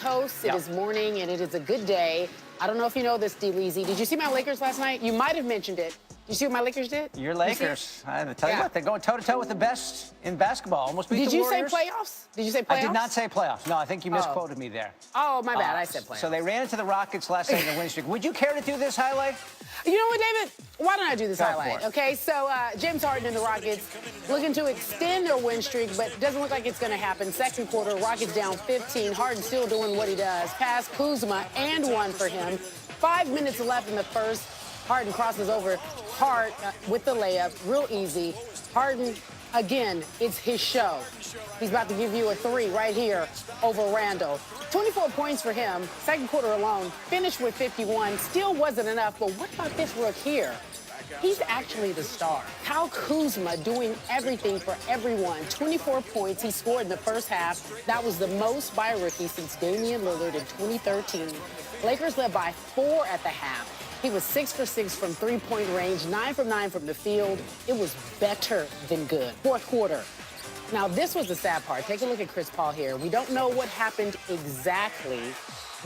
Coast. It is morning, and it is a good day. I don't know if you know this, D. Leezy. Did you see my Lakers last night? You might have mentioned it. Did you see what my Lakers did? Your Lakers. I tell you what, they're going toe-to-toe with the best in basketball. Almost beat the Warriors. Did you say playoffs? Did you say playoffs? I did not say playoffs. No, I think you misquoted me there. Oh, my bad. I said playoffs. So they ran into the Rockets last night in the win streak. Would you care to do this highlight? You know what, David? Why don't I do this Go highlight? Okay, so James Harden and the Rockets looking to extend their win streak, but it doesn't look like it's going to happen. Second quarter, Rockets down 15. Harden still doing what he does. Pass Kuzma and one for him. 5 minutes left in the first. Harden crosses over Hart with the layup, real easy. Harden, again, it's his show. He's about to give you a three right here over Randall. 24 points for him, second quarter alone, finished with 51. Still wasn't enough, but what about this rook here? He's actually the star. Kyle Kuzma doing everything for everyone. 24 points he scored in the first half. That was the most by a rookie since Damian Lillard in 2013. Lakers led by 4 at the half. He was 6 for 6 from three-point range, 9 from 9 from the field. It was better than good. Fourth quarter. Now, this was the sad part. Take a look at Chris Paul here. We don't know what happened exactly,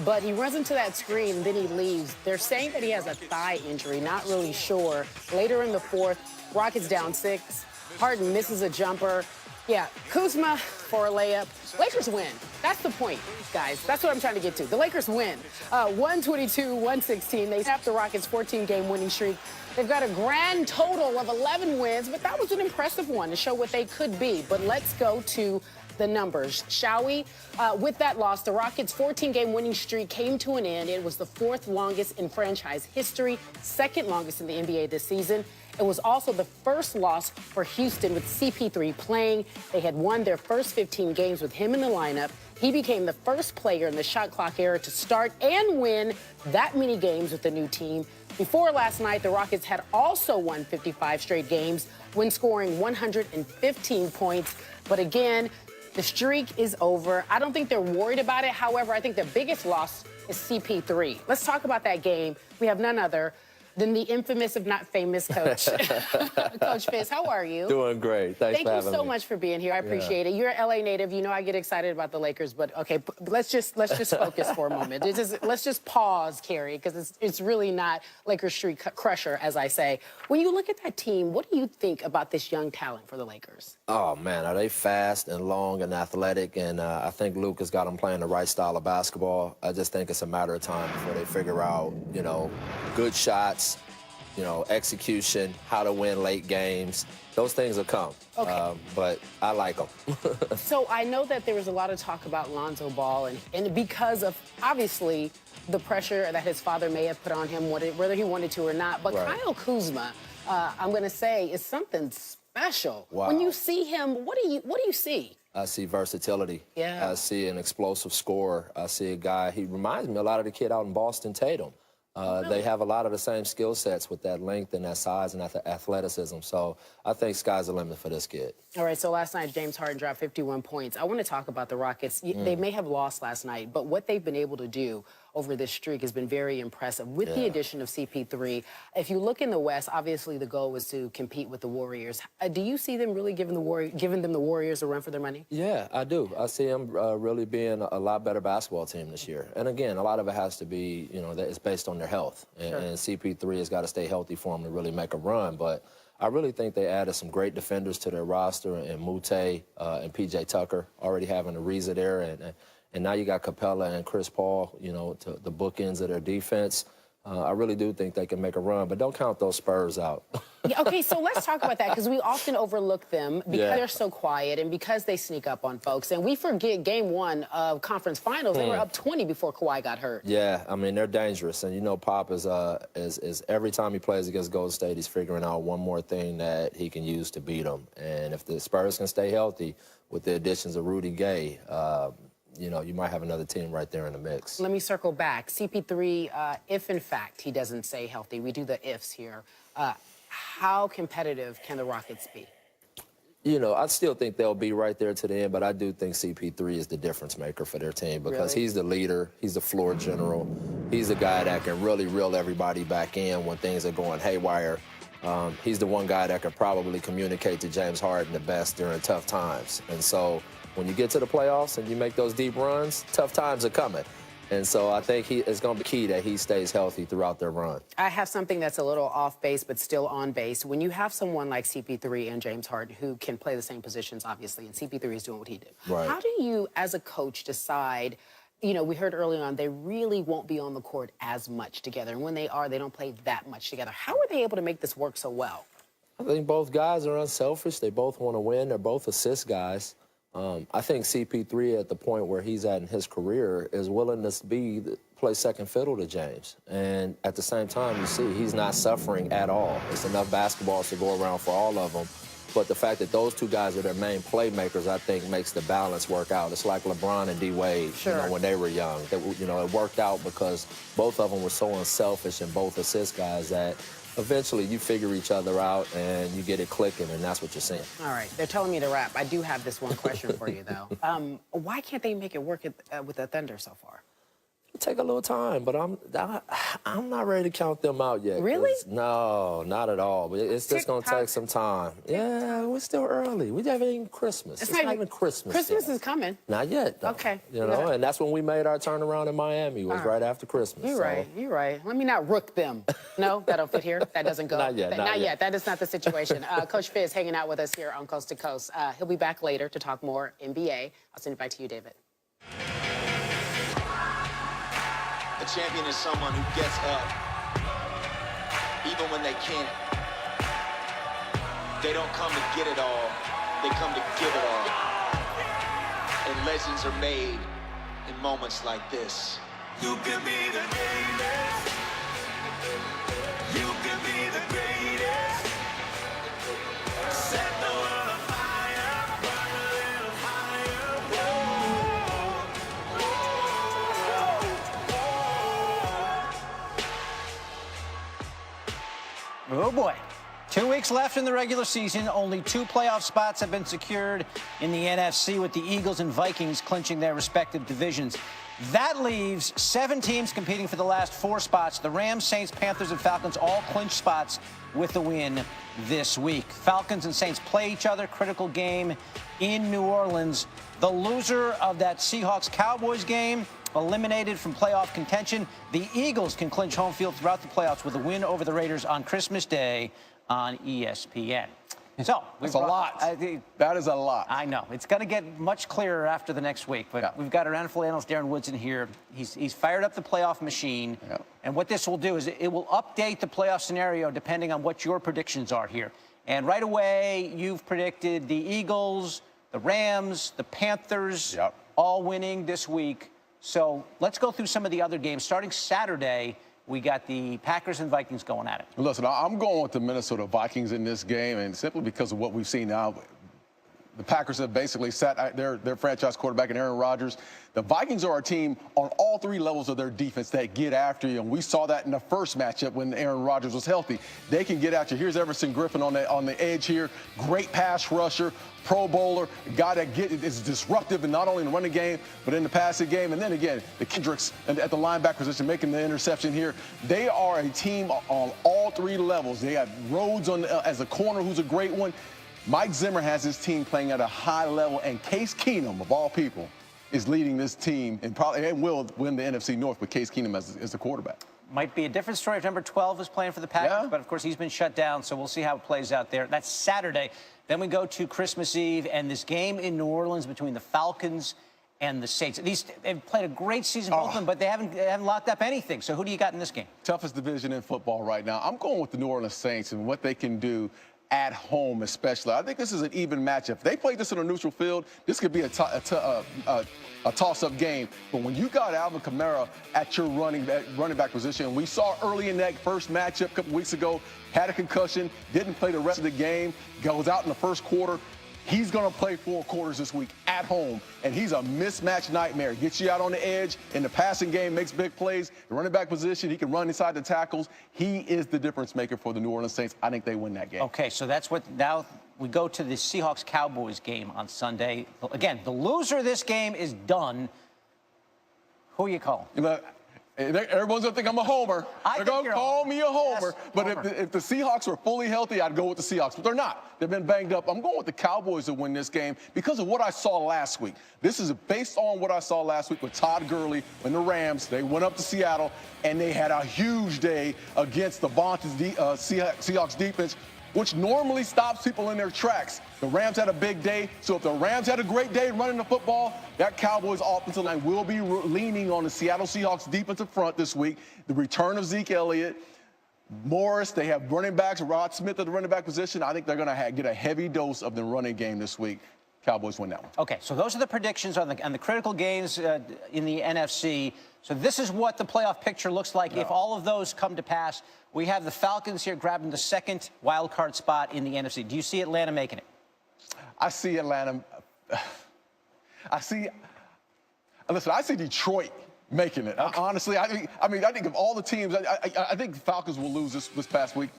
but he runs into that screen, and then he leaves. They're saying that he has a thigh injury, not really sure. Later in the fourth, Rockets down 6. Harden misses a jumper. Yeah, Kuzma for a layup. Lakers win. That's the point, guys. That's what I'm trying to get to. The Lakers win. 122-116. They snapped the Rockets' 14-game winning streak. They've got a grand total of 11 wins, but that was an impressive one to show what they could be. But let's go to the numbers, shall we? With that loss, the Rockets' 14-game winning streak came to an end. It was the 4th longest in franchise history, 2nd longest in the NBA this season. It was also the first loss for Houston with CP3 playing. They had won their first 15 games with him in the lineup. He became the first player in the shot clock era to start and win that many games with the new team. Before last night, the Rockets had also won 55 straight games when scoring 115 points. But again, the streak is over. I don't think they're worried about it. However, I think the biggest loss is CP3. Let's talk about that game. We have none other than the infamous, if not famous, Coach. Coach Fizz, how are you? Doing great. Thanks for having me. Thank you so much for being here. I appreciate it. You're an LA native. You know I get excited about the Lakers, but okay, let's just focus for a moment. Let's just pause, Carrie, because it's really not Lakers streak crusher, as I say. When you look at that team, what do you think about this young talent for the Lakers? Oh, man, are they fast and long and athletic? And I think Luke has got them playing the right style of basketball. I just think it's a matter of time before they figure out, you know, good shots, you know, execution, how to win late games. Those things will come. Okay. But I like them. So I know that there was a lot of talk about Lonzo Ball, and because of, obviously, the pressure that his father may have put on him, whether he wanted to or not. But Right. Kyle Kuzma, I'm going to say, is something special. Wow. When you see him, what do you see? I see versatility. Yeah. I see an explosive scorer. I see a guy, he reminds me a lot of the kid out in Boston, Tatum. They have a lot of the same skill sets with that length and that size and that athleticism. So I think sky's the limit for this kid. All right, so last night, James Harden dropped 51 points. I want to talk about the Rockets. They may have lost last night, but what they've been able to do over this streak has been very impressive with the addition of CP3. If you look in the West, obviously the goal was to compete with the Warriors. Do you see them really giving them the Warriors a run for their money? Yeah, I do. I see them really being a lot better basketball team this year. And again, a lot of it has to be, you know, that it's based on their health. And CP3 has got to stay healthy for them to really make a run. But I really think they added some great defenders to their roster, and Mute and PJ Tucker already having Ariza there. And now you got Capella and Chris Paul, you know, to the bookends of their defense. I really do think they can make a run, but don't count those Spurs out. Yeah, okay, so let's talk about that, because we often overlook them because they're so quiet and because they sneak up on folks. And we forget game 1 of conference finals. They were up 20 before Kawhi got hurt. Yeah, I mean, they're dangerous. And, you know, Pop is every time he plays against Golden State, he's figuring out one more thing that he can use to beat them. And if the Spurs can stay healthy with the additions of Rudy Gay, you know, you might have another team right there in the mix. Let me circle back. CP3, if in fact he doesn't stay healthy, we do the ifs here. How competitive can the Rockets be? You know, I still think they'll be right there to the end, but I do think CP3 is the difference maker for their team because he's the leader, he's the floor general, he's the guy that can really reel everybody back in when things are going haywire. He's the one guy that can probably communicate to James Harden the best during tough times. And so When you get to the playoffs and you make those deep runs, tough times are coming. And so I think it's going to be key that he stays healthy throughout their run. I have something that's a little off base, but still on base. When you have someone like CP3 and James Harden who can play the same positions, obviously, and CP3 is doing what he did. Right. How do you, as a coach, decide, you know, we heard early on, they really won't be on the court as much together. And when they are, they don't play that much together. How are they able to make this work so well? I think both guys are unselfish. They both want to win. They're both assist guys. I think CP3 at the point where he's at in his career is willing to play second fiddle to James. And at the same time, you see, he's not suffering at all. It's enough basketballs to go around for all of them. But the fact that those two guys are their main playmakers, I think, makes the balance work out. It's like LeBron and D-Wade, sure. you know, when they were young. You know, it worked out because both of them were so unselfish and both assist guys that eventually you figure each other out and you get it clicking, and that's what you're seeing. All right, they're telling me to wrap. I do have this one question for you, though. Why can't they make it work with the Thunder so far? It'll take a little time, but I'm not ready to count them out yet. Really? No, not at all. But it's just going to take some time. Yeah, we're still early. We haven't even Christmas. It's not even Christmas. Christmas yet. Is coming. Not yet, though. Okay. You know, and that's when we made our turnaround in Miami, was right after Christmas. You're right. You're right. Let me not rook them. No, that don't fit here. That doesn't go. Not yet. Not yet. That is not the situation. Coach Fizz hanging out with us here on Coast to Coast. He'll be back later to talk more NBA. I'll send it back to you, David. A champion is someone who gets up even when they can't. They don't come to get it all, they come to give it all. And legends are made in moments like this. You can be the greatest. You can be the greatest. Set the world on fire, burn a little higher. Oh, boy. 2 weeks left in the regular season. Only 2 playoff spots have been secured in the NFC, with the Eagles and Vikings clinching their respective divisions. That leaves 7 teams competing for the last 4 spots. The Rams, Saints, Panthers, and Falcons all clinch spots with the win this week. Falcons and Saints play each other. Critical game in New Orleans. The loser of that Seahawks-Cowboys game eliminated from playoff contention. The Eagles can clinch home field throughout the playoffs with a win over the Raiders on Christmas Day on ESPN. So that's a lot. That is a lot. I know. It's going to get much clearer after the next week. But we've got our NFL analyst, Darren Woodson, here. He's fired up the playoff machine. And what this will do is it will update the playoff scenario depending on what your predictions are here. And right away, you've predicted the Eagles, the Rams, the Panthers, all winning this week. So let's go through some of the other games. Starting Saturday, we got the Packers and Vikings going at it. Listen, I'm going with the Minnesota Vikings in this game, and simply because of what we've seen now. The Packers have basically sat their franchise quarterback in Aaron Rodgers. The Vikings are a team on all 3 levels of their defense that get after you, and we saw that in the first matchup when Aaron Rodgers was healthy. They can get at you. Here's Everson Griffin on the edge here. Great pass rusher, Pro Bowler, a guy that is disruptive, and not only in the running game, but in the passing game. And then again, the Kendricks at the linebacker position making the interception here. They are a team on all 3 levels. They have Rhodes as a corner, who's a great one. Mike Zimmer has his team playing at a high level, and Case Keenum, of all people, is leading this team and will win the NFC North with Case Keenum as the quarterback. Might be a different story if number 12 is playing for the Packers, but of course he's been shut down, so we'll see how it plays out there. That's Saturday. Then we go to Christmas Eve and this game in New Orleans between the Falcons and the Saints. They've played a great season, both of them, but they haven't locked up anything. So who do you got in this game? Toughest division in football right now. I'm going with the New Orleans Saints and what they can do at home, especially. I think this is an even matchup. If they play this on a neutral field, this could be a toss-up game. But when you got Alvin Kamara at your running back position, we saw early in that first matchup a couple weeks ago, had a concussion, didn't play the rest of the game, goes out in the first quarter. He's going to play 4 quarters this week at home, and he's a mismatch nightmare. Gets you out on the edge in the passing game, makes big plays. The running back position, he can run inside the tackles. He is the difference maker for the New Orleans Saints. I think they win that game. Okay, so that's what now we go to the Seahawks-Cowboys game on Sunday. Again, the loser of this game is done. Who are you calling? Everyone's going to think I'm a homer. They're going to call me a homer. Yes, but homer. if the Seahawks were fully healthy, I'd go with the Seahawks. But they're not. They've been banged up. I'm going with the Cowboys to win this game because of what I saw last week. This is based on what I saw last week with Todd Gurley and the Rams. They went up to Seattle, and they had a huge day against the vaunted Seahawks defense, which normally stops people in their tracks. The Rams had a big day, so if the Rams had a great day running the football, that Cowboys offensive line will be leaning on the Seattle Seahawks defensive front this week. The return of Zeke Elliott, Morris, they have running backs, Rod Smith at the running back position. I think they're going to get a heavy dose of the running game this week. Cowboys win that one. Okay, so those are the predictions on the critical games in the NFC. So this is what the playoff picture looks like if all of those come to pass. We have the Falcons here grabbing the second wild card spot in the NFC. Do you see Atlanta making it? I see Atlanta. I see Detroit making it. Honestly, I think of all the teams, I think the Falcons will lose this past week.